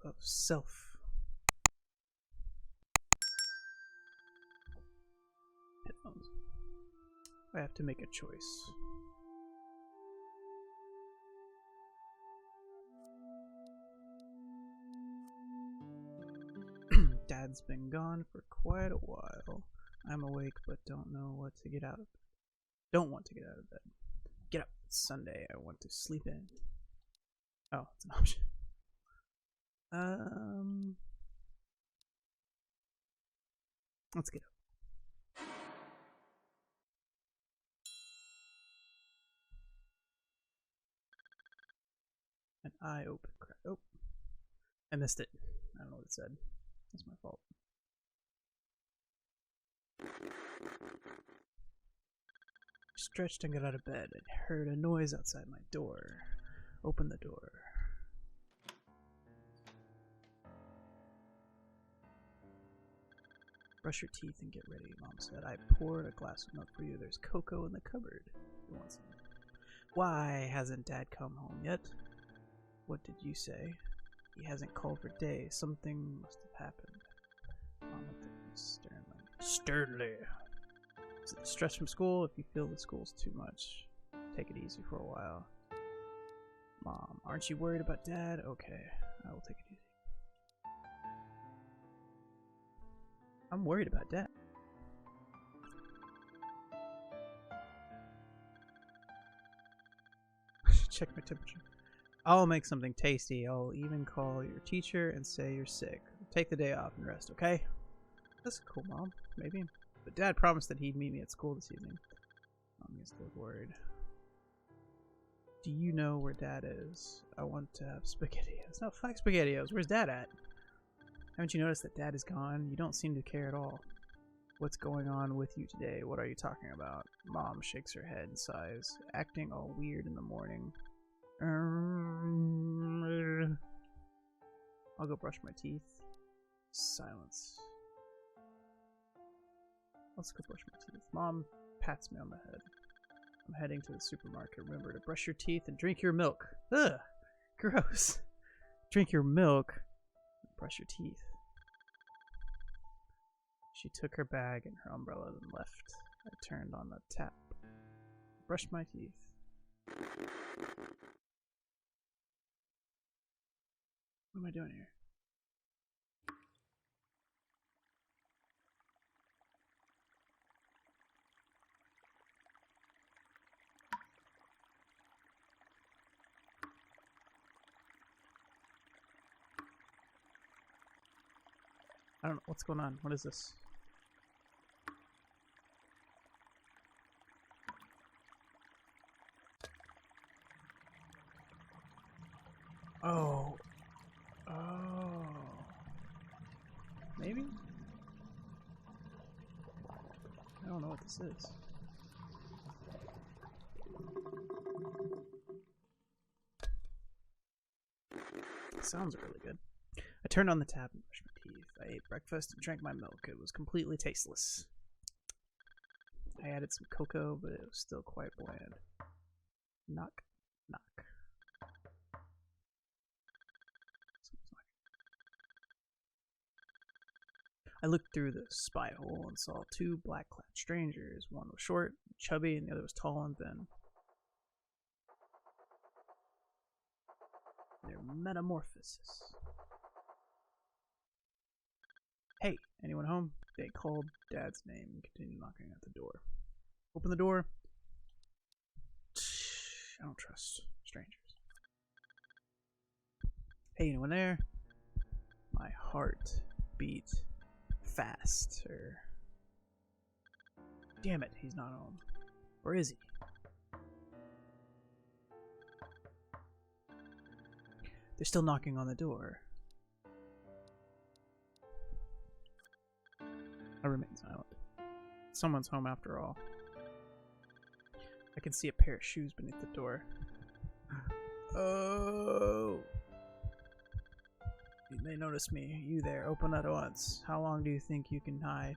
of self. Headphones. I have to make a choice. Dad's been gone for quite a while. I'm awake but don't know what to get out of bed. Don't want to get out of bed. Get up. It's Sunday. I want to sleep in. Oh, it's an option. Let's get up. An eye open. Oh, I missed it. I don't know what it said. That's my fault. Stretched and got out of bed. I heard a noise outside my door. Open the door. Brush your teeth and get ready, Mom said. I poured a glass of milk for you. There's cocoa in the cupboard. Who wants some? Why hasn't Dad come home yet? What did you say? He hasn't called for days. Something must have happened. Mom looked at me sternly. Sternly. Is it the stress from school? If you feel the school's too much, take it easy for a while. Mom, aren't you worried about Dad? Okay, I will take it easy. I'm worried about Dad. Check my temperature. I'll make something tasty. I'll even call your teacher and say you're sick. Take the day off and rest, okay? That's cool, Mom. Maybe. But Dad promised that he'd meet me at school this evening. Mom gets a little worried. Do you know where Dad is? I want to have SpaghettiOs. No, fuck SpaghettiOs. Where's Dad at? Haven't you noticed that Dad is gone? You don't seem to care at all. What's going on with you today? What are you talking about? Mom shakes her head and sighs, acting all weird in the morning. I'll go brush my teeth. Silence. Let's go brush my teeth. Mom pats me on the head. I'm heading to the supermarket. Remember to brush your teeth and drink your milk. Ugh! Gross. Drink your milk and brush your teeth. She took her bag and her umbrella and left. I turned on the tap. Brushed my teeth. What am I doing here? I don't know what's going on. What is this? Oh. Oh. Maybe? I don't know what this is. It sounds really good. I turned on the tap and brushed my teeth. I ate breakfast and drank my milk. It was completely tasteless. I added some cocoa, but it was still quite bland. Knock, knock. I looked through the spy hole and saw two black-clad strangers. One was short, chubby, and the other was tall and thin. Their metamorphosis. Hey, anyone home? They called Dad's name and continued knocking at the door. Open the door. I don't trust strangers. Hey, anyone there? My heart beat faster. Damn it, he's not home. Or is he? They're still knocking on the door. I remain silent. Someone's home after all. I can see a pair of shoes beneath the door. Oh! You may notice me. You there, open at once. How long do you think you can hide?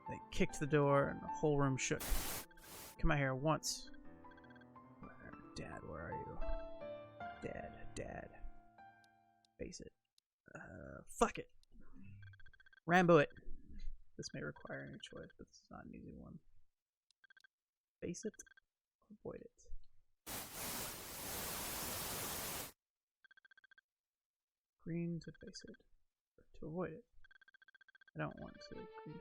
They kicked the door and the whole room shook. Come out here once. Dad, where are you? Dad. Face it. Fuck it. Rambo it. This may require a new choice, but this is not an easy one. Face it, avoid it. Green to face it, or to avoid it. I don't want to green.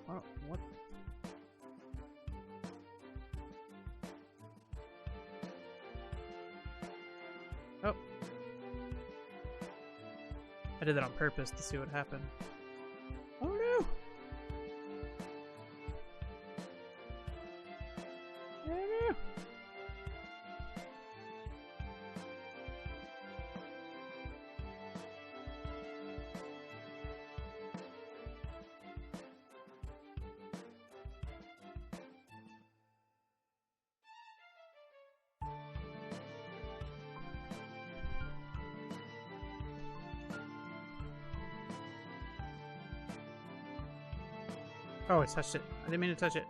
Oh, what? Oh. I did that on purpose to see what happened. Oh no! Oh no! Oh, I touched it. I didn't mean to touch it.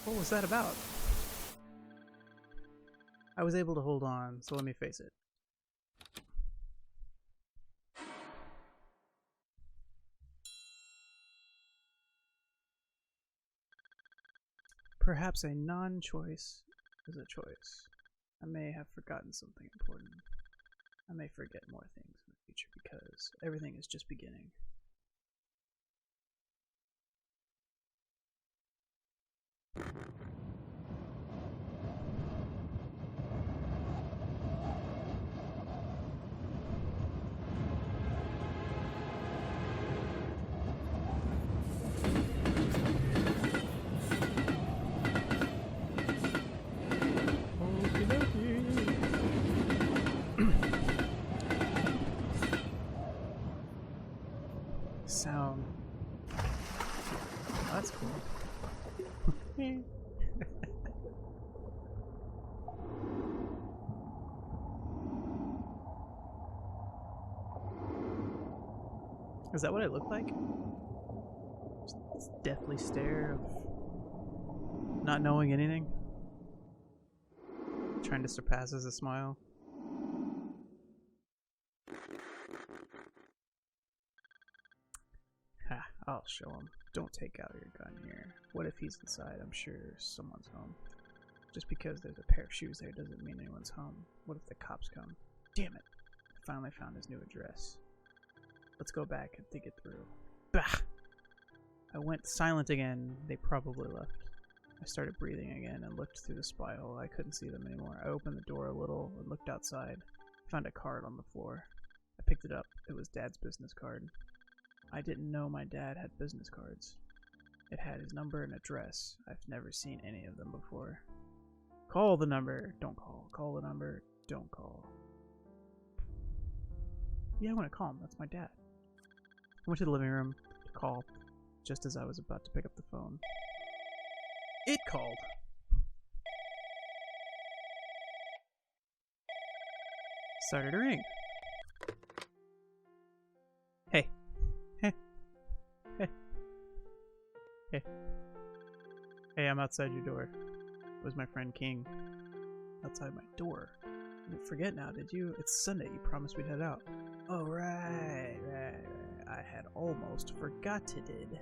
What was that about? I was able to hold on, so let me face it. Perhaps a non-choice is a choice. I may have forgotten something important. I may forget more things in the future because everything is just beginning. Sound. Oh, that's cool. Is that what it looked like? Just this deathly stare of not knowing anything? Trying to surpass as a smile? Ha, I'll show him. Don't take out your gun here. What if he's inside? I'm sure someone's home. Just because there's a pair of shoes there doesn't mean anyone's home. What if the cops come? Damn it! I finally found his new address. Let's go back and think it through. Bah! I went silent again. They probably left. I started breathing again and looked through the spy hole. I couldn't see them anymore. I opened the door a little and looked outside. I found a card on the floor. I picked it up. It was Dad's business card. I didn't know my dad had business cards. It had his number and address. I've never seen any of them before. Call the number. Don't call. Call the number. Don't call. Yeah, I want to call him. That's my dad. I went to the living room to call just as I was about to pick up the phone. It called. Started to ring. Hey. Hey. Hey. Hey. Hey, I'm outside your door. It was my friend King. Outside my door. You didn't forget now, did you? It's Sunday. You promised we'd head out. Oh, right. I had almost forgotten it.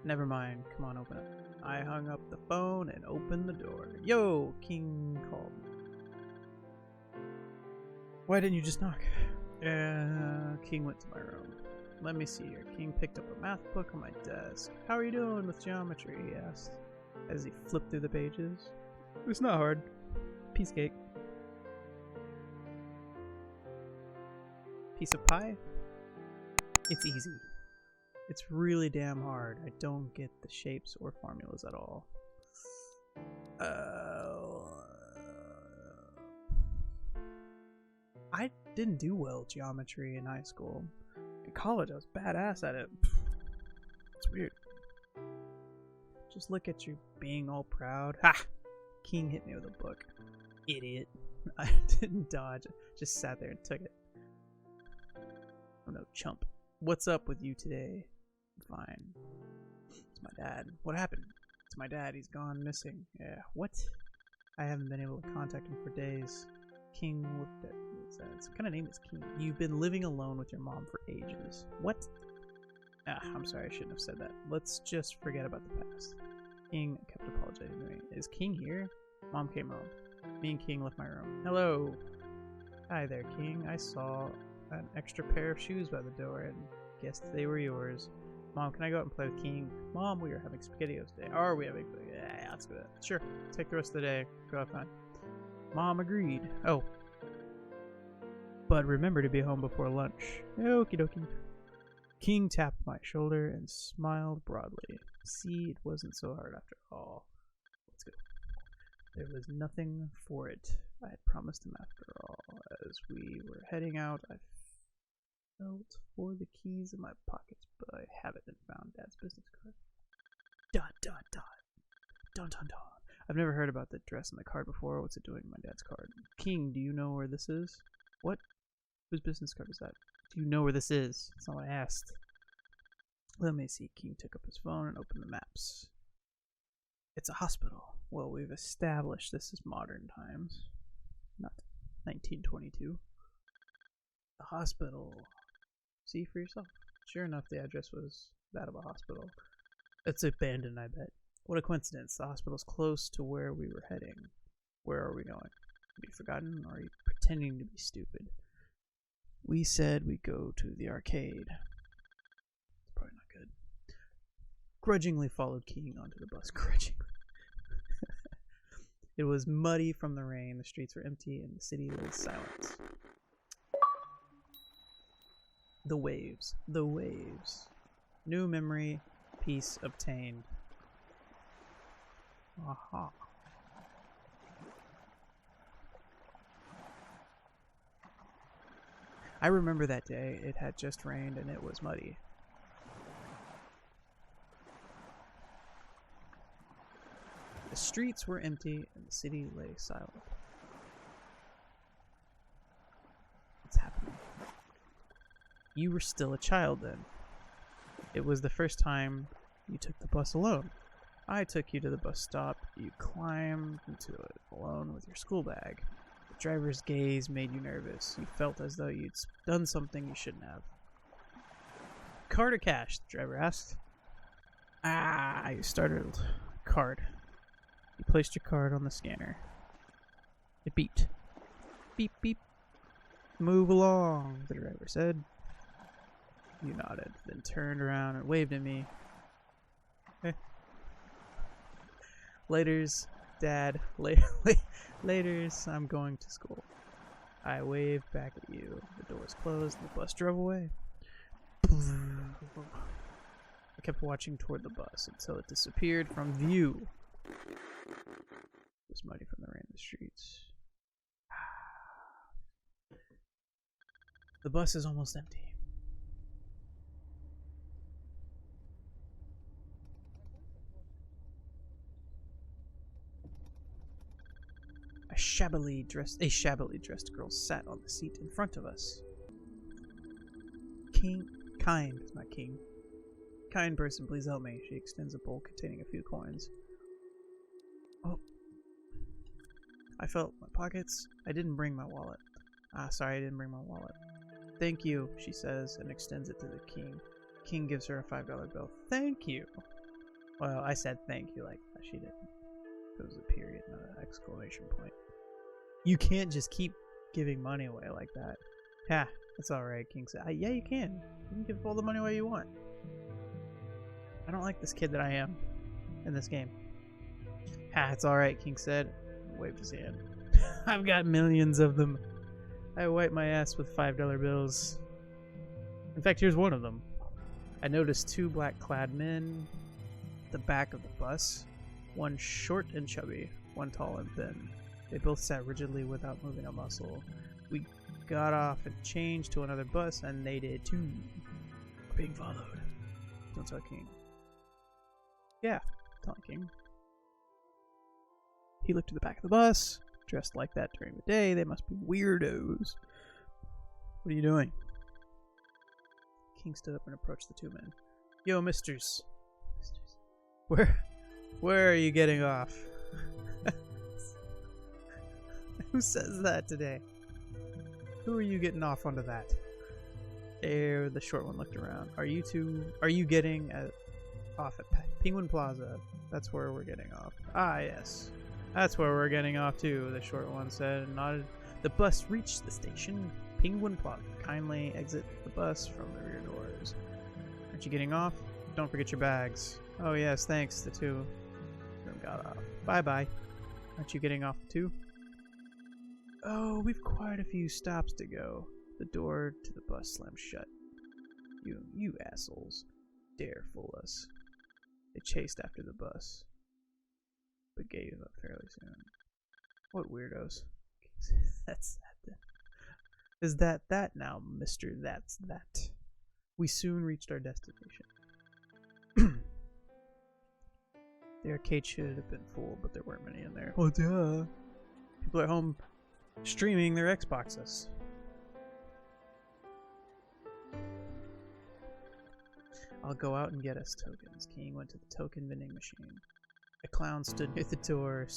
Never mind. Come on, open up. I hung up the phone and opened the door. Yo, King called. Why didn't you just knock? King went to my room. Let me see here. King picked up a math book on my desk. How are you doing with geometry? He asked as he flipped through the pages. It's not hard. Piece cake. Piece of pie? It's easy. It's really damn hard. I don't get the shapes or formulas at all. Didn't do well with geometry in high school. In college, I was badass at it. It's weird. Just look at you being all proud. Ha! King hit me with a book. Idiot. I didn't dodge. I just sat there and took it. Oh no, chump. What's up with you today? Fine. It's my dad. What happened? It's my dad. He's gone missing. Yeah, what? I haven't been able to contact him for days. King looked at me and said, what kind of name is King? You've been living alone with your mom for ages. What? Ah, I'm sorry, I shouldn't have said that. Let's just forget about the past. King kept apologizing to me. Is King here? Mom came home. Me and King left my room. Hello. Hi there, King. I saw an extra pair of shoes by the door and guessed they were yours. Mom, can I go out and play with King? Mom, we are having SpaghettiOs today. Are we having? Yeah, let's go. Sure. Take the rest of the day. Go have fun. Mom agreed. Oh. But remember to be home before lunch. Okie dokie. King tapped my shoulder and smiled broadly. See, it wasn't so hard after all. Let's go. There was nothing for it. I had promised him after all. As we were heading out, I felt for the keys in my pockets, but I haven't found Dad's business card. Dot, dot, dot. Dun, dun, dun. I've never heard about the address on the card before. What's it doing in my dad's card? King, do you know where this is? What? Whose business card is that? Do you know where this is? That's not what I asked. Let me see. King took up his phone and opened the maps. It's a hospital. Well, we've established this is modern times, not 1922. The hospital. See for yourself. Sure enough, the address was that of a hospital. It's abandoned, I bet. What a coincidence. The hospital's close to where we were heading. Where are we going? Have you forgotten, or are you pretending to be stupid? We said we'd go to the arcade. It's probably not good. Grudgingly followed King onto the bus. Grudgingly. It was muddy from the rain. The streets were empty and the city lay silent. The waves. The waves. New memory. Peace obtained. Aha. I remember that day. It had just rained and it was muddy. The streets were empty and the city lay silent. What's happening? You were still a child then. It was the first time you took the bus alone. I took you to the bus stop. You climbed into it alone with your school bag. The driver's gaze made you nervous. You felt as though you'd done something you shouldn't have. Card or cash? The driver asked. Ah, you startled. Card. You placed your card on the scanner. It beeped. Beep, beep. Move along, the driver said. You nodded, then turned around and waved at me. Okay. Laters, Dad. Laters, I'm going to school. I waved back at you. The doors closed and the bus drove away. I kept watching toward the bus until it disappeared from view. It was muddy from the rain in the streets. The bus is almost empty. A shabbily dressed girl sat on the seat in front of us. Kind, not King. Kind person, please help me. She extends a bowl containing a few coins. Oh. I felt my pockets. I didn't bring my wallet. Sorry, I didn't bring my wallet. Thank you, she says, and extends it to the King. King gives her a $5 bill. Thank you. Well, I said thank you like that. She didn't. It was a period, not an exclamation point. You can't just keep giving money away like that. Yeah, that's alright, King said. Yeah, you can. You can give all the money away you want. I don't like this kid that I am in this game. Ha, it's alright, King said. Waved his hand. I've got millions of them. I wipe my ass with $5 bills. In fact, here's one of them. I noticed two black-clad men at the back of the bus. One short and chubby, one tall and thin. They both sat rigidly without moving a muscle. We got off and changed to another bus, and they did too. We're being followed. Don't tell King. Yeah, telling King. He looked to the back of the bus. Dressed like that during the day, they must be weirdos. What are you doing? King stood up and approached the two men. Yo, misters. Where are you getting off? Who says that today? Who are you getting off onto that? There, the short one looked around. Are you getting off at Penguin Plaza? That's where we're getting off. Ah, yes. That's where we're getting off too, the short one said and nodded. The bus reached the station. Penguin Plaza. Kindly exit the bus from the rear doors. Aren't you getting off? Don't forget your bags. Oh yes, thanks, the two of them got off. Bye-bye. Aren't you getting off too? Oh, we've quite a few stops to go. The door to the bus slammed shut. You assholes. Dare fool us. They chased after the bus, but gave up fairly soon. What weirdos. That's that. Is that now, Mr. That's that? We soon reached our destination. The arcade should have been full, but there weren't many in there. Oh, duh. People at home streaming their Xboxes. I'll go out and get us tokens. King went to the token vending machine. A clown stood near the door,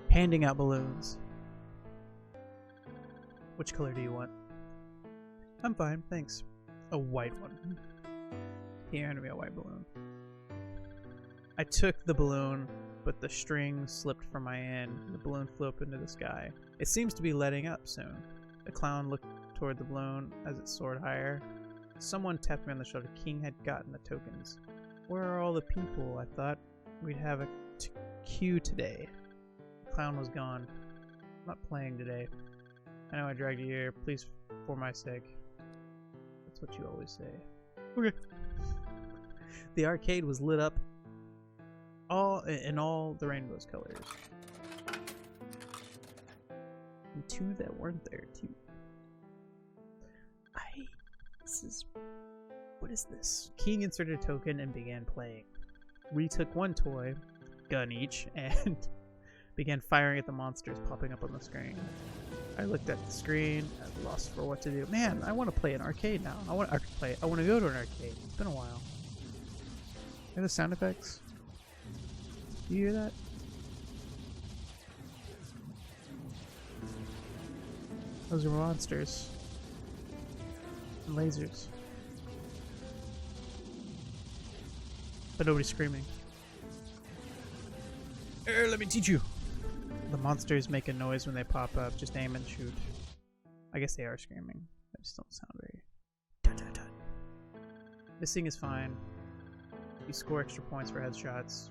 handing out balloons. Which color do you want? I'm fine, thanks. A white one. He handed me a white balloon. I took the balloon, but the string slipped from my hand, and the balloon flew up into the sky. It seems to be letting up soon. The clown looked toward the balloon as it soared higher. Someone tapped me on the shoulder. King had gotten the tokens. Where are all the people? I thought we'd have a queue today. The clown was gone. I'm not playing today. I know I dragged you here. Please, for my sake. That's what you always say. Okay. The arcade was lit up in all the rainbow's colors. And two that weren't there, too. What is this? King inserted a token and began playing. We took one toy, gun each, and began firing at the monsters popping up on the screen. I looked at the screen, at lost for what to do. Man, I want to play an arcade now. I want to go to an arcade. It's been a while. Hear the sound effects? Do you hear that? Those are monsters. And lasers. But nobody's screaming. Let me teach you. The monsters make a noise when they pop up. Just aim and shoot. I guess they are screaming. They just don't sound very... Dun, dun, dun. Missing is fine. You score extra points for headshots.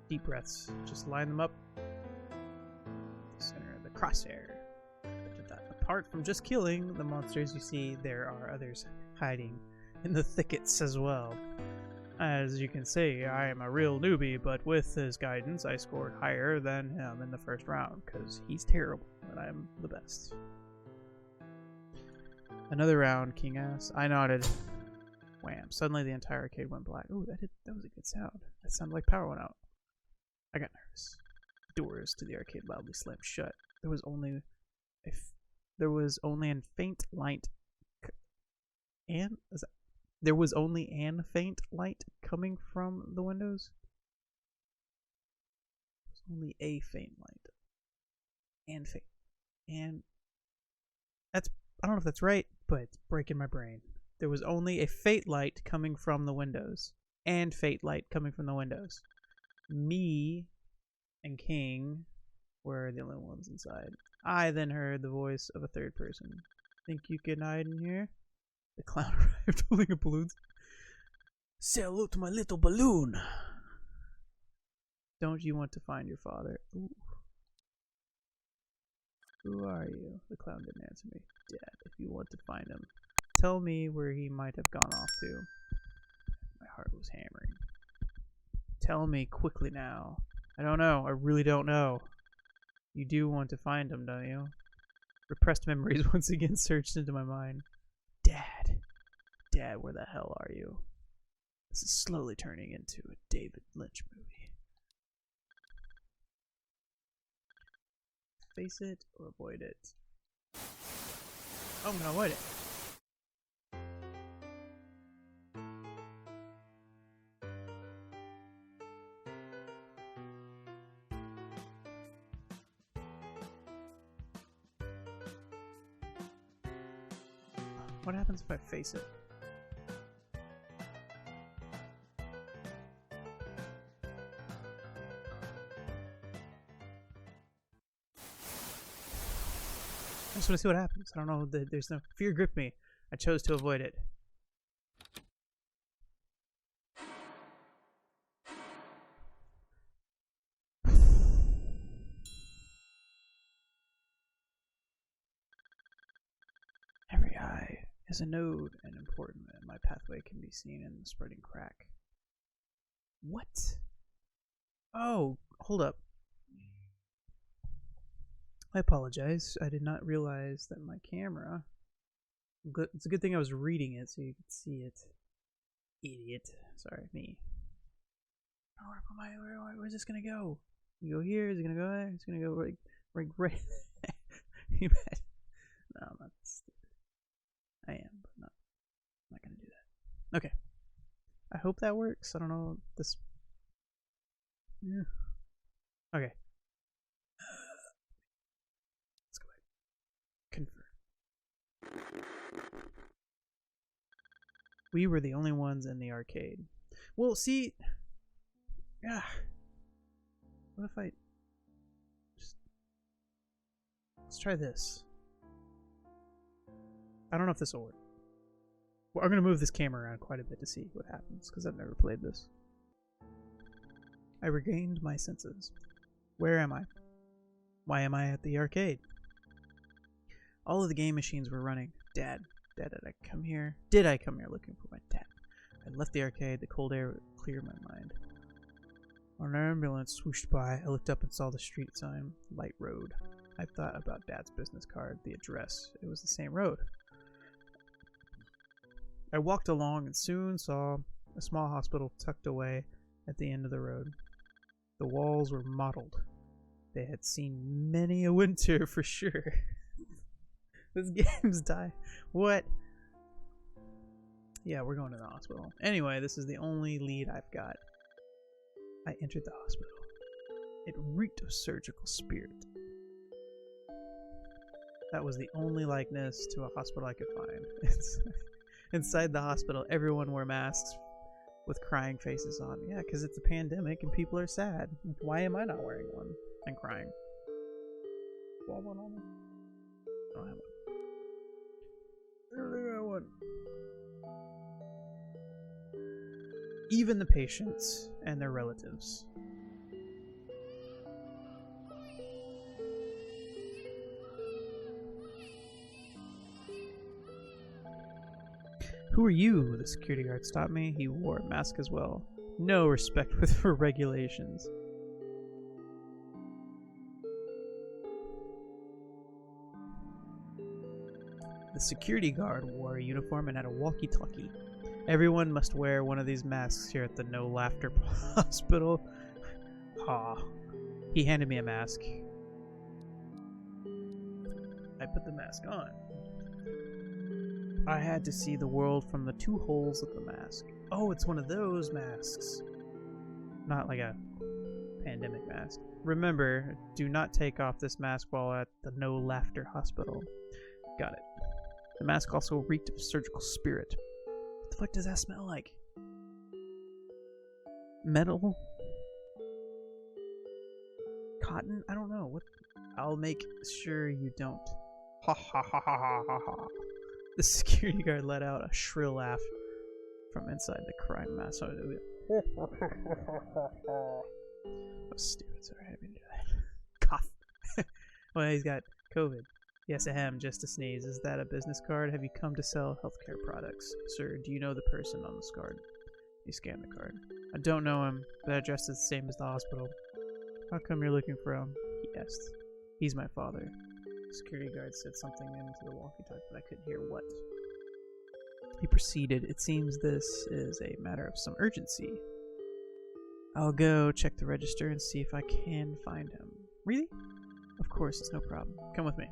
Deep breaths. Just line them up. Center of the crosshair. Apart from just killing the monsters, you see there are others hiding in the thickets as well. As you can see, I am a real newbie, but with his guidance, I scored higher than him in the first round, because he's terrible, and I'm the best. Another round, King asked. I nodded. Wham. Suddenly the entire arcade went black. Ooh, that was a good sound. That sounded like power went out. I got nervous. Doors to the arcade loudly slammed shut. There was only an faint light there was only an faint light coming from the windows. There was only a faint light. And that's, I don't know if that's right, but it's breaking my brain. There was only a faint light coming from the windows. And faint light coming from the windows. Me and King were the only ones inside. I then heard the voice of a third person. Think you can hide in here? The clown arrived holding a balloon. Say hello to my little balloon. Don't you want to find your father? Ooh. Who are you? The clown didn't answer me. Dad, if you want to find him, tell me where he might have gone off to. My heart was hammering. Tell me quickly now. I don't know. I really don't know. You do want to find him, don't you? Repressed memories once again surged into my mind. Dad. Dad, where the hell are you? This is slowly turning into a David Lynch movie. Face it or avoid it? Oh, I'm gonna avoid it. What happens if I face it? I just want to see what happens. I don't know. There's no fear gripped me. I chose to avoid it. Every eye is a node and important, and my pathway can be seen in the spreading crack. What? Oh, hold up. I apologize. I did not realize that my camera... It's a good thing I was reading it so you could see it. Idiot. Sorry, me. Oh, where's this gonna go? You go here, is it gonna go there? It's gonna go right You bet. No, I'm not stupid. I am, but I'm not gonna do that. Okay. I hope that works. I don't know this. Yeah. Okay. Let's go ahead. Confirm. We were the only ones in the arcade. Well, see. Yeah. What if I just... Let's try this. I don't know if this will work. Well, I'm going to move this camera around quite a bit to see what happens, because I've never played this. I regained my senses. Where am I? Why am I at the arcade? All of the game machines were running. Dad, did I come here? Did I come here looking for my dad? I left the arcade. The cold air cleared my mind. When an ambulance swooshed by, I looked up and saw the street sign, Light Road. I thought about Dad's business card, the address. It was the same road. I walked along and soon saw a small hospital tucked away at the end of the road. The walls were mottled. They had seen many a winter for sure. This game's die. What? Yeah, we're going to the hospital. Anyway, this is the only lead I've got. I entered the hospital. It reeked of surgical spirit. That was the only likeness to a hospital I could find. Inside the hospital, everyone wore masks with crying faces on. Yeah, because it's a pandemic and people are sad. Why am I not wearing one and crying? Do I have one on me? I don't have one. I don't have one. Even the patients and their relatives. Who are you? The security guard stopped me. He wore a mask as well. No respect for regulations. The security guard wore a uniform and had a walkie-talkie. Everyone must wear one of these masks here at the No Laughter Hospital. Ah. He handed me a mask. I put the mask on. I had to see the world from the two holes of the mask. Oh, it's one of those masks. Not like a pandemic mask. Remember, do not take off this mask while at the No Laughter Hospital. Got it. The mask also reeked of surgical spirit. What the fuck does that smell like? Metal? Cotton? I don't know. What? I'll make sure you don't. Ha ha ha ha ha ha ha. The security guard let out a shrill laugh from inside the crime mask. That was stupid. Sorry, I didn't do that. Cough. Well, he's got COVID. Yes, ahem, just a sneeze. Is that a business card? Have you come to sell healthcare products? Sir, do you know the person on this card? He scanned the card. I don't know him. The address is the same as the hospital. How come you're looking for him? He asked. He's my father. Security guard said something into the walkie-talkie, but I couldn't hear what. He proceeded, "It seems this is a matter of some urgency. I'll go check the register and see if I can find him." "Really?" "Of course, it's no problem. Come with me."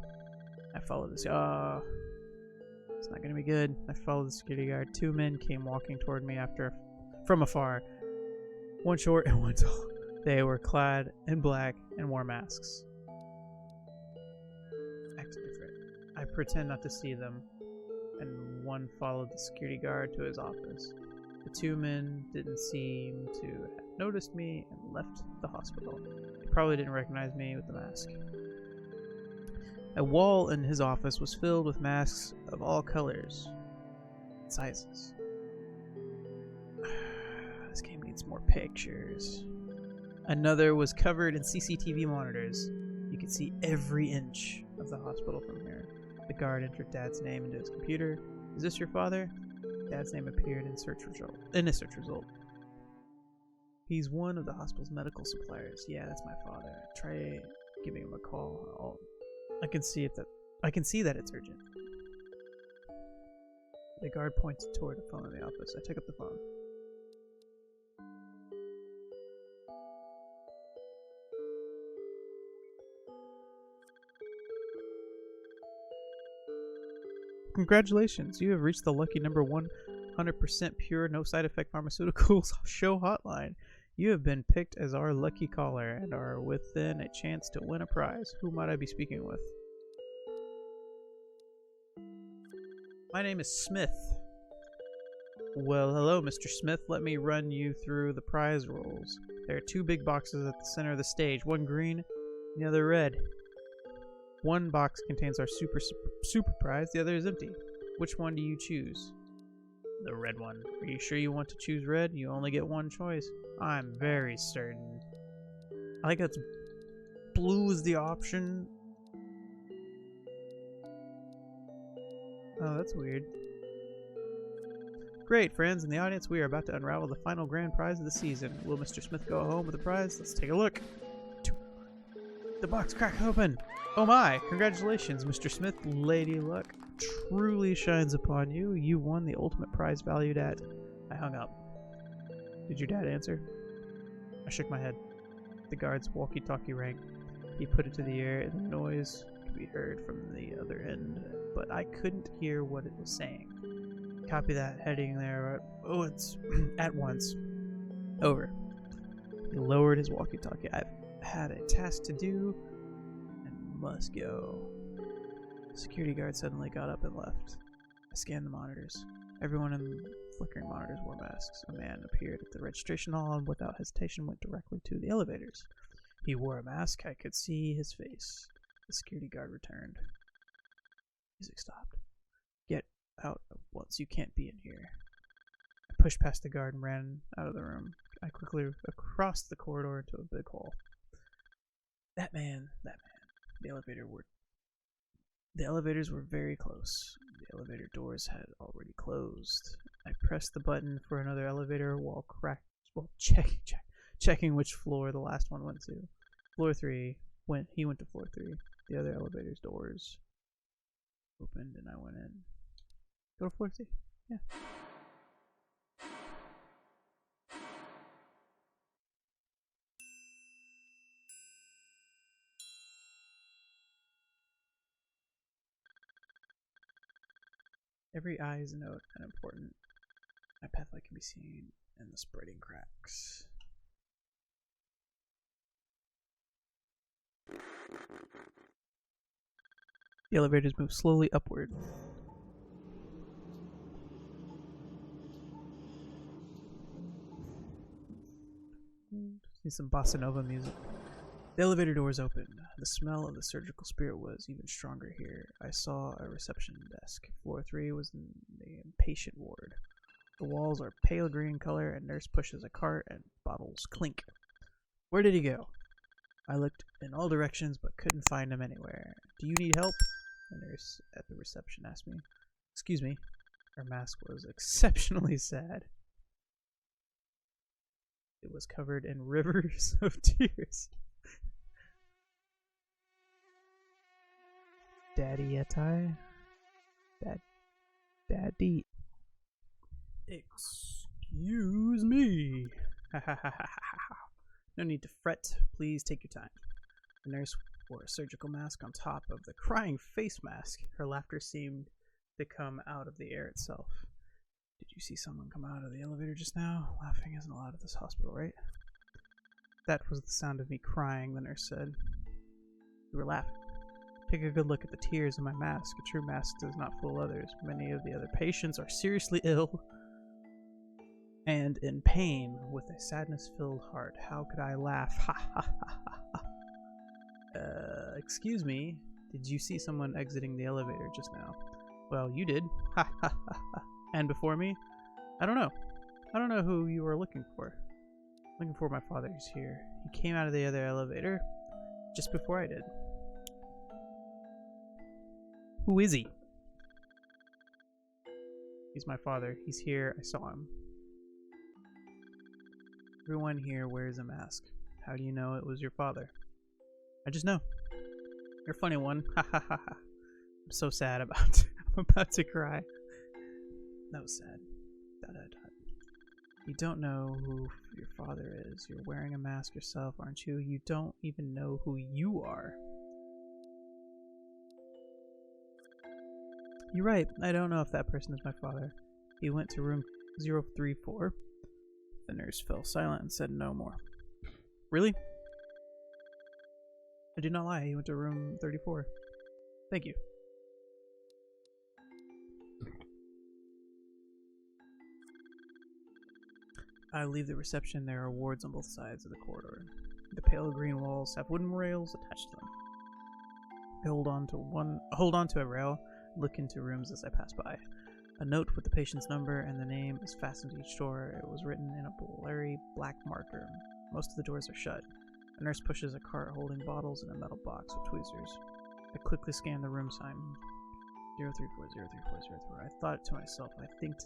I followed this. It's not gonna be good. I followed the security guard. Two men came walking toward me from afar. One short and one tall. They were clad in black and wore masks. Acted different. I pretend not to see them, and one followed the security guard to his office. The two men didn't seem to have noticed me and left the hospital. They probably didn't recognize me with the mask. A wall in his office was filled with masks of all colors and sizes. This game needs more pictures. Another was covered in CCTV monitors. You could see every inch of the hospital from here. The guard entered Dad's name into his computer. "Is this your father?" Dad's name appeared in a search result. "He's one of the hospital's medical suppliers." "Yeah, that's my father. Try giving him a call. I can see that it's urgent." The guard pointed toward a phone in the office. I took up the phone. "Congratulations, you have reached the lucky number 100% pure, no side effect pharmaceuticals show hotline. You have been picked as our lucky caller and are within a chance to win a prize. Who might I be speaking with?" "My name is Smith." "Well, hello, Mr. Smith. Let me run you through the prize rolls. There are two big boxes at the center of the stage, one green and the other red. One box contains our super prize, the other is empty. Which one do you choose?" "The red one." "Are you sure you want to choose red? You only get one choice." "I'm very certain." I like that blue is the option. Oh, that's weird. "Great, friends in the audience, we are about to unravel the final grand prize of the season. Will Mr. Smith go home with the prize? Let's take a look." The box cracked open. "Oh my! Congratulations, Mr. Smith. Lady Luck truly shines upon you. You won the ultimate prize valued at..." I hung up. "Did your dad answer?" I shook my head. The guard's walkie-talkie rang. He put it to the ear, and the noise could be heard from the other end, but I couldn't hear what it was saying. "Copy that. Heading there. Oh, it's at once. Over." He lowered his walkie-talkie. "I've had a task to do and must go." The security guard suddenly got up and left. I scanned the monitors. Everyone in the flickering monitors wore masks. A man appeared at the registration hall and without hesitation went directly to the elevators. He wore a mask. I could see his face. The security guard returned. Music stopped. "Get out at once. You can't be in here." I pushed past the guard and ran out of the room. I quickly crossed the corridor into a big hall. That man. The elevators were very close. The elevator doors had already closed. I pressed the button for another elevator while checking which floor the last one went to. Floor 3. He went to floor 3. The other elevator's doors opened and I went in. Go to floor 3. Yeah. Every eye is a note and important. My pathlight can be seen in the spreading cracks. The elevators move slowly upward. See some bossa nova music. The elevator doors opened. The smell of the surgical spirit was even stronger here. I saw a reception desk. Floor 3 was in the inpatient ward. The walls are pale green color, and nurse pushes a cart and bottles clink. Where did he go? I looked in all directions but couldn't find him anywhere. Do you need help? The nurse at the reception asked me. Excuse me. Her mask was exceptionally sad. It was covered in rivers of tears. Daddy Etai? Daddy. Excuse me. No need to fret. Please take your time. The nurse wore a surgical mask on top of the crying face mask. Her laughter seemed to come out of the air itself. Did you see someone come out of the elevator just now? Laughing isn't allowed at this hospital, right? That was the sound of me crying, the nurse said. You were laughing. Take a good look at the tears in my mask. A true mask does not fool others. Many of the other patients are seriously ill and in pain with a sadness-filled heart. How could I laugh? Ha ha ha ha. Excuse me. Did you see someone exiting the elevator just now? Well, you did. Ha ha ha ha. And before me? I don't know. I don't know who you were looking for. Looking for my father. He's here. He came out of the other elevator just before I did. Who is he? He's my father. He's here. I saw him. Everyone here wears a mask. How do you know it was your father? I just know. You're a funny one. Ha ha ha ha. I'm so sad about I'm about to cry. That was sad. Dot, dot, dot. You don't know who your father is. You're wearing a mask yourself, aren't you? You don't even know who you are. You're right. I don't know if that person is my father. He went to room 034. The nurse fell silent and said no more. Really? I do not lie. He went to room 34. Thank you. I leave the reception. There are wards on both sides of the corridor. The pale green walls have wooden rails attached to them. I hold on to a rail, look into rooms as I pass by. A note with the patient's number and the name is fastened to each door. It was written in a blurry black marker. Most of the doors are shut. A nurse pushes a cart holding bottles in a metal box with tweezers. I quickly scan the room sign. 034, 034, 034. I thought to myself, I think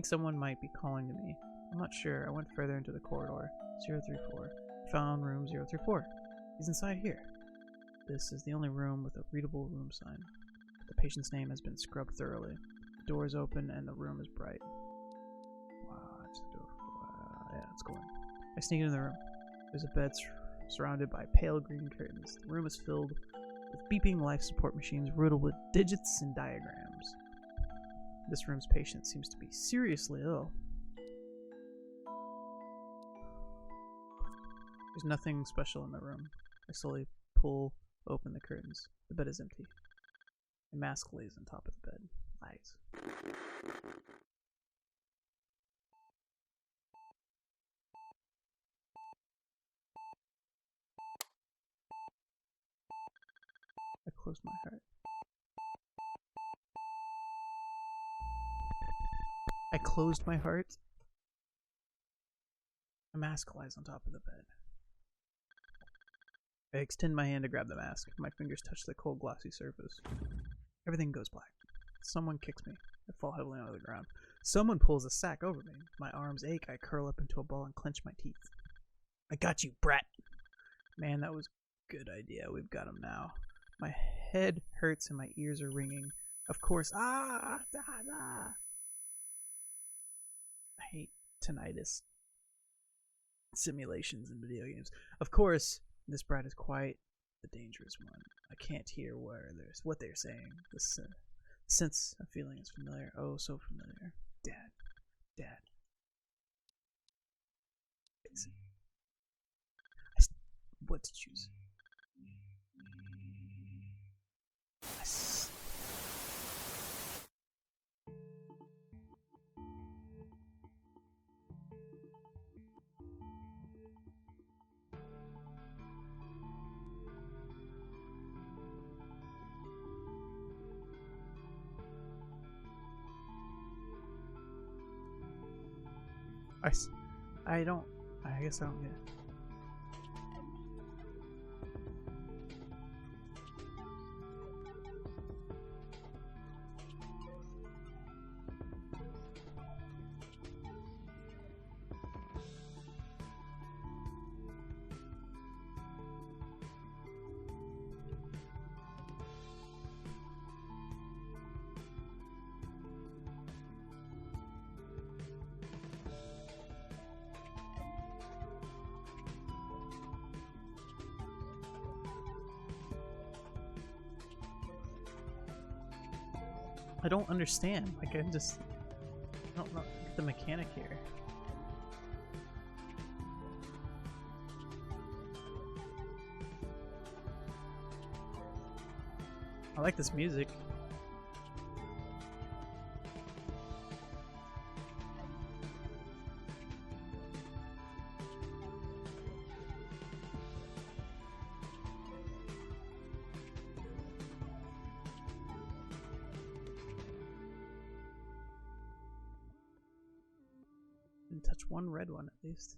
someone might be calling to me. I'm not sure. I went further into the corridor. 034. Found room 034. He's inside here. This is the only room with a readable room sign. The patient's name has been scrubbed thoroughly. The door is open and the room is bright. Wow, that's the door. Yeah, let's go in. I sneak into the room. There's a bed surrounded by pale green curtains. The room is filled with beeping life support machines riddled with digits and diagrams. This room's patient seems to be seriously ill. There's nothing special in the room. I slowly pull open the curtains. The bed is empty. A mask lays on top of the bed. Eyes. I closed my heart. I closed my heart. A mask lies on top of the bed. I extend my hand to grab the mask. My fingers touch the cold, glossy surface. Everything goes black. Someone kicks me. I fall heavily onto the ground. Someone pulls a sack over me. My arms ache. I curl up into a ball and clench my teeth. I got you, brat! Man, that was a good idea. We've got him now. My head hurts and my ears are ringing. Of course. I hate tinnitus simulations in video games. Of course, this brat is quite the dangerous one. I can't hear what they're saying. This sense of feeling is familiar. Oh, so familiar. Dad. What to choose? I guess I don't get it. I don't understand. Like, I just don't know the mechanic here. I like this music. Didn't touch one red one at least.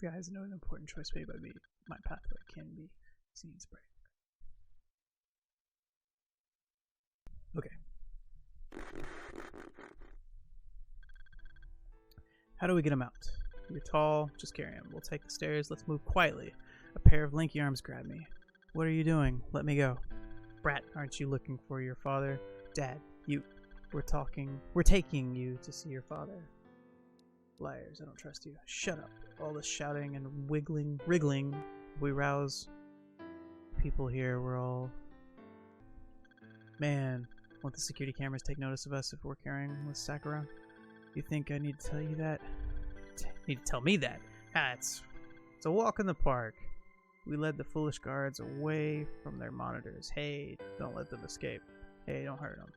Guys, know an important choice made by me. My pathway can be seen spread. Okay. How do we get him out? You're tall, just carry him. We'll take the stairs, let's move quietly. A pair of lanky arms grab me. What are you doing? Let me go. Brat, aren't you looking for your father? Dad, we're taking you to see your father. Liars, I don't trust you. Shut up. All this shouting and wriggling. We rouse people here. We're all... Man, won't the security cameras take notice of us if we're carrying this sack around? You think I need to tell you that? Need to tell me that? It's a walk in the park. We led the foolish guards away from their monitors. Hey, don't let them escape. Hey, don't hurt them.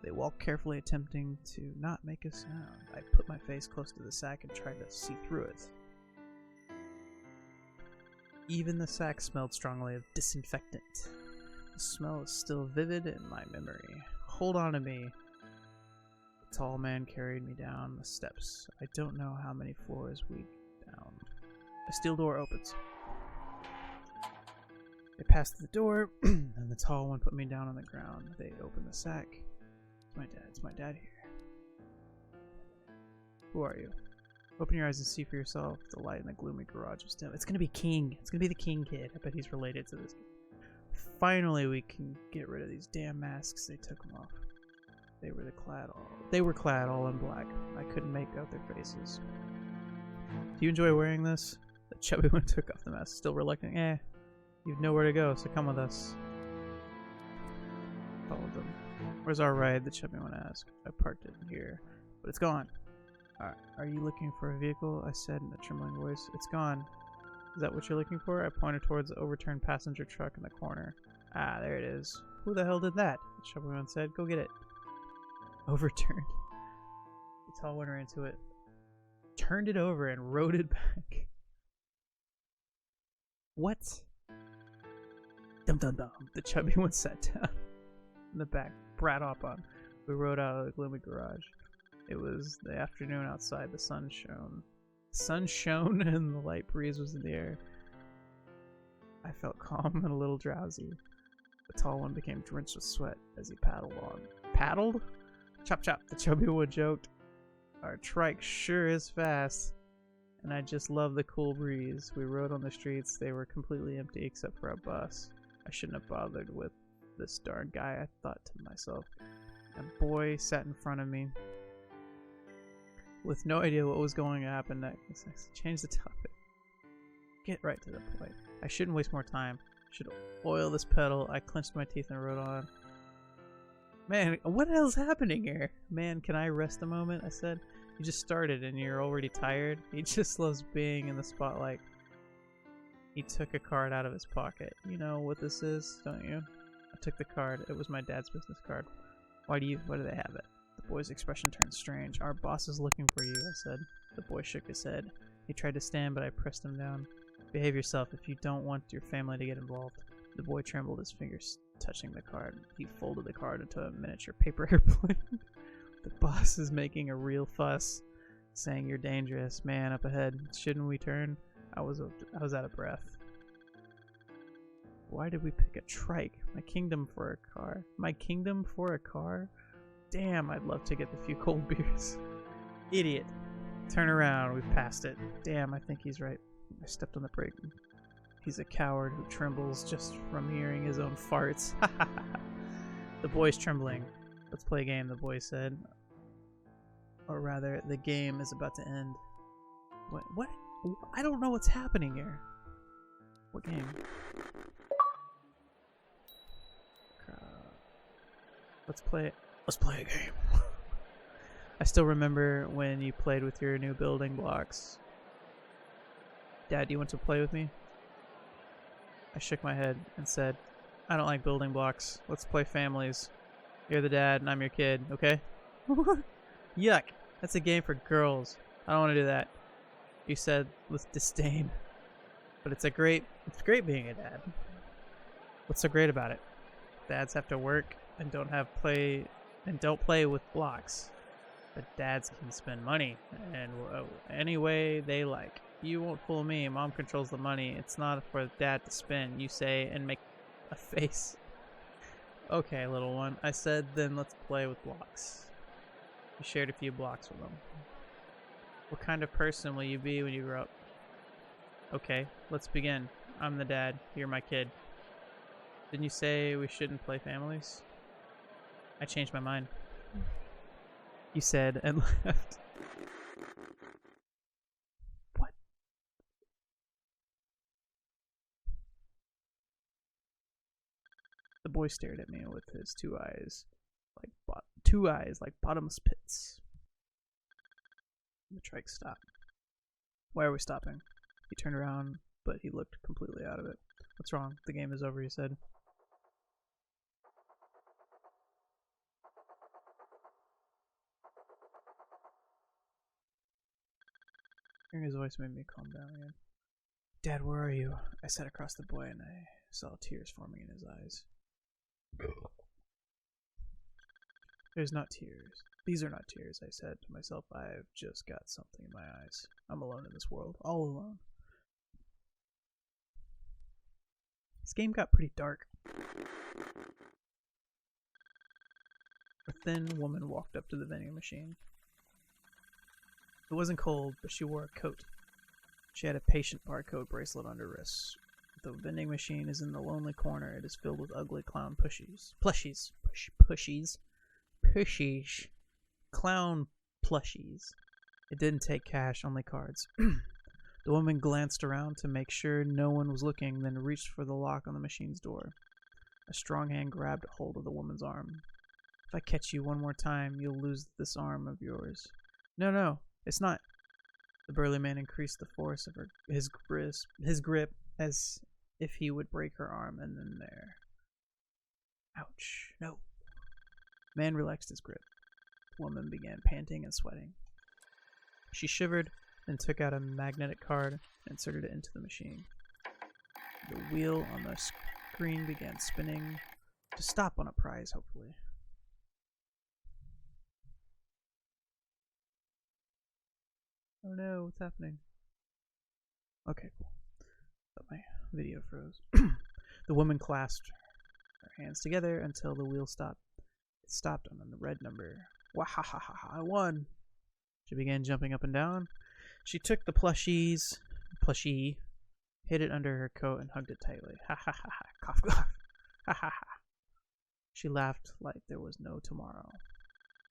They walked carefully, attempting to not make a sound. I put my face close to the sack and tried to see through it. Even the sack smelled strongly of disinfectant. The smell is still vivid in my memory. Hold on to me. The tall man carried me down the steps. I don't know how many floors we down. A steel door opens. They passed the door, and the tall one put me down on the ground. They opened the sack. It's my dad here. Who are you? Open your eyes and see for yourself. The light in the gloomy garage is dim. It's gonna be King. It's gonna be the King kid. I bet he's related to this kid. Finally, we can get rid of these damn masks. They took them off. They were clad all in black. I couldn't make out their faces. Do you enjoy wearing this? The chubby one took off the mask, still reluctant. You've nowhere to go, so come with us. Followed them. Where's our ride? The chubby one asked. I parked it here, but it's gone. Are you looking for a vehicle? I said in a trembling voice. It's gone. Is that what you're looking for? I pointed towards the overturned passenger truck in the corner. Ah, there it is. Who the hell did that? The chubby one said. Go get it. Overturned. The tall one ran to it, turned it over, and rode it back. What? Dum dum dum. The chubby one sat down in the back. Brat hop on. We rode out of the gloomy garage. It was the afternoon outside. The sun shone and the light breeze was in the air. I felt calm and a little drowsy. The tall one became drenched with sweat as he paddled on. Paddled? Chop chop, the chubby one joked. Our trike sure is fast. And I just love the cool breeze. We rode on the streets. They were completely empty except for a bus. I shouldn't have bothered with this darn guy, I thought to myself. A boy sat in front of me with no idea what was going to happen next. Change the topic. Get right to the point. I shouldn't waste more time. Should oil this pedal. I clenched my teeth and rode on. Man, what the hell's happening here? Man, can I rest a moment? I said. You just started and you're already tired. He just loves being in the spotlight. He took a card out of his pocket. You know what this is, don't you? I took the card. It was my dad's business card. Why do they have it? The boy's expression turned strange. Our boss is looking for you, I said. The boy shook his head. He tried to stand, but I pressed him down. Behave yourself if you don't want your family to get involved. The boy trembled, his fingers touching the card. He folded the card into a miniature paper airplane. The boss is making a real fuss, saying you're dangerous. Man, up ahead. Shouldn't we turn? I was out of breath. Why did we pick a trike? My kingdom for a car. My kingdom for a car? Damn, I'd love to get the few cold beers. Idiot. Turn around, we've passed it. Damn, I think he's right. I stepped on the brake. He's a coward who trembles just from hearing his own farts. The boy's trembling. Let's play a game, the boy said. Or rather, the game is about to end. What? I don't know what's happening here. What game? Let's play a game. I still remember when you played with your new building blocks. Dad, do you want to play with me? I shook my head and said, I don't like building blocks. Let's play families. You're the dad and I'm your kid, okay? Yuck. That's a game for girls. I don't want to do that. You said with disdain. But it's great being a dad. What's so great about it? Dads have to work and don't play with blocks. But dads can spend money and any way they like. You won't fool me. Mom controls the money. It's not for dad to spend, you say, and make a face. Okay, little one. I said, then let's play with blocks. You shared a few blocks with them. What kind of person will you be when you grow up? Okay, let's begin. I'm the dad. You're my kid. Didn't you say we shouldn't play families? I changed my mind. You said and left. What? The boy stared at me with his two eyes like bottomless pits. The trike stopped. Why are we stopping? He turned around, but he looked completely out of it. What's wrong? The game is over, he said. Hearing his voice made me calm down again. Dad, where are you? I sat across the boy and I saw tears forming in his eyes. There's not tears. These are not tears, I said to myself. I've just got something in my eyes. I'm alone in this world. All alone. This game got pretty dark. A thin woman walked up to the vending machine. It wasn't cold, but she wore a coat. She had a patient barcode bracelet on her wrist. The vending machine is in the lonely corner. It is filled with ugly clown plushies. Clown plushies. It didn't take cash, only cards. The woman glanced around to make sure no one was looking, then reached for the lock on the machine's door. A strong hand grabbed hold of the woman's arm. If I catch you one more time, you'll lose this arm of yours. No, it's not. The burly man increased the force of his grip as if he would break her arm, and then there. Ouch. No. Man relaxed his grip. The woman began panting and sweating. She shivered, then took out a magnetic card and inserted it into the machine. The wheel on the screen began spinning to stop on a prize, hopefully. Oh no, what's happening? Okay, cool. But my video froze. The woman clasped her hands together until the wheel stopped. It stopped on the red number. Wahahaha, I won! She began jumping up and down. She took the plushie, hid it under her coat and hugged it tightly. Ha ha ha ha, cough cough. Ha ha ha. She laughed like there was no tomorrow.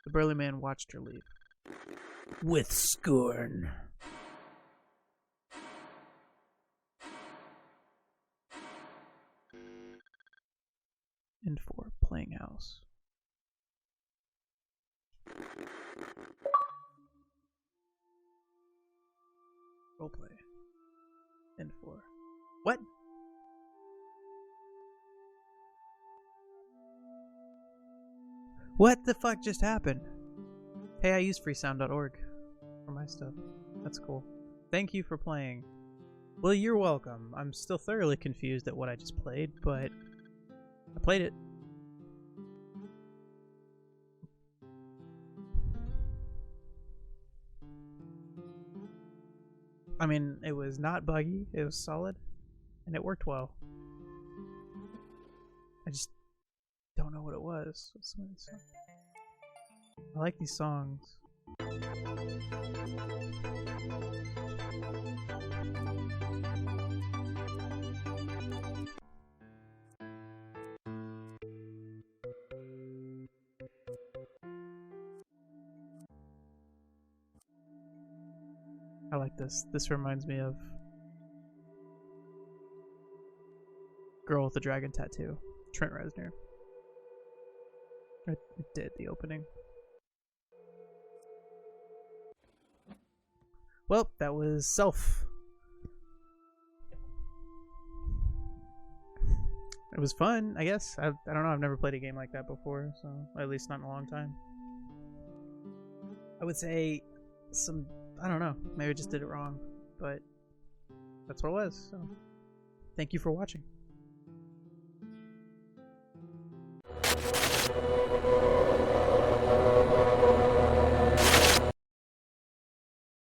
The burly man watched her leave. With scorn. And for playing house. Roleplay. And for what? What the fuck just happened? Hey, I use freesound.org for my stuff. That's cool. Thank you for playing. Well, you're welcome. I'm still thoroughly confused at what I just played, but I played it. I mean, it was not buggy, it was solid, and it worked well. I just don't know what it was. I like these songs. I like this. This reminds me of Girl with the Dragon Tattoo. Trent Reznor. It did, the opening. Well, that was Self. It was fun, I guess. I don't know, I've never played a game like that before, so at least not in a long time. I would say I don't know, maybe I just did it wrong, but that's what it was, so thank you for watching.